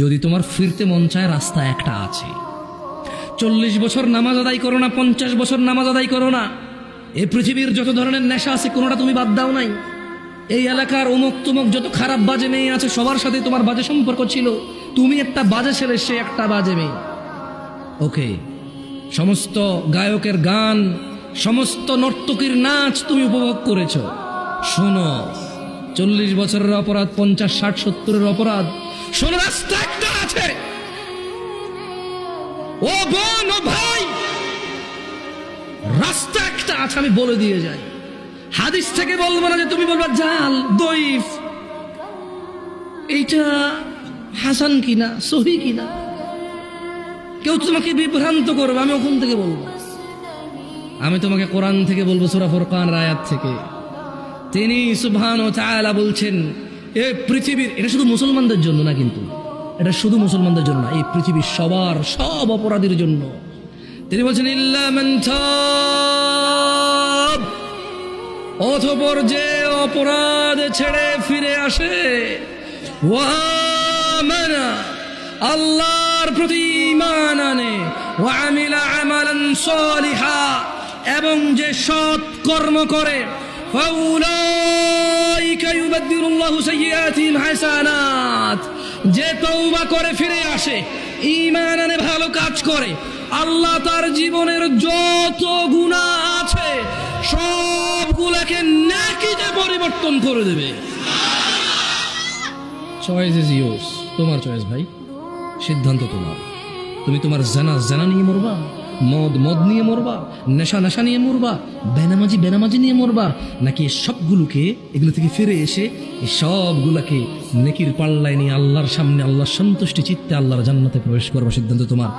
যদি তোমার ফিরতে মন চায়, রাস্তা একটা আছে। 40 বছর নামাজ আদায় করো না, 50 বছর নামাজ আদায় করো না, এই পৃথিবীর যত ধরনের নেশা আছে কোনোটা তুমি বাদ দাও নাই। এই এলাকার অমুক তুমুক যত খারাপ বাজে মেয়ে আছে সবার সাথে তোমার বাজে সম্পর্ক ছিল। তুমি একটা বাজে ছেলে, সে একটা বাজে মেয়ে। ওকে, সমস্ত গায়কের গান, সমস্ত নর্তকীর নাচ তুমি উপভোগ করেছো। শোনো, 40 বছরের অপরাধ, 50, 60, 70-এর অপরাধ। শোনো, রাস্তা একটা আছে। ও বোন, ও ভাই, রাস্তা একটা আছে, আমি বলে দিয়ে যাই। হাদিস থেকে বলবো না যে তুমি বলবা জাল, দইফ, এইটা হাসান কিনা, সহি কিনা। কেউ তোমাকে বিভ্রান্ত করবে, আমি ওখান থেকে বলবো। আমি তোমাকে কোরআন থেকে বলবো, সূরা ফুরকানের আয়াত থেকে। তিনি সুবহানাহু ওয়া তাআলা বলছেন, এই পৃথিবীর, এটা শুধু মুসলমানদের জন্য না, কিন্তু এটা শুধু মুসলমানদের জন্য না, এই পৃথিবীর সবার, সব অপরাধীর জন্য। তিনি বলছেন, ইল্লা মান তাব, অতঃপর যে অপরাধ ছেড়ে ফিরে আসে, ওয়া আমানা, আল্লাহর প্রতি ঈমান আনে, ওয়া আমিলা আমালান সালিহা, এবং যে সৎ কর্ম করে, ফাউলাইকা ইউবাদদিলুল্লাহু সাইয়্যাতিহিম হাসানাত, যে তওবা করে ফিরে আসে, ঈমান আনে, ভালো কাজ করে, আল্লাহ তার জীবনের যত গুনাহ আছে সবগুলোকে নেকিতে পরিবর্তন করে দেবে। চয়েস ইজ ইয়োর্স, তোমার চয়েস ভাই, সিদ্ধান্ত তোমার। তুমি তোমার জানা নিয়ে মরবা, মদ নিয়ে মরবা, নেশা নিয়ে মরবা, বেনামাজি নিয়ে মরবা, নাকি সবগুলোকে, এগুলো থেকে ফিরে এসে এই সবগুলোকে নেকির পাল্লায় নিয়ে আল্লাহর সামনে, আল্লাহর সন্তুষ্টি চিত্তে আল্লাহর জান্নাতে প্রবেশ করবা। সিদ্ধান্ত তোমার।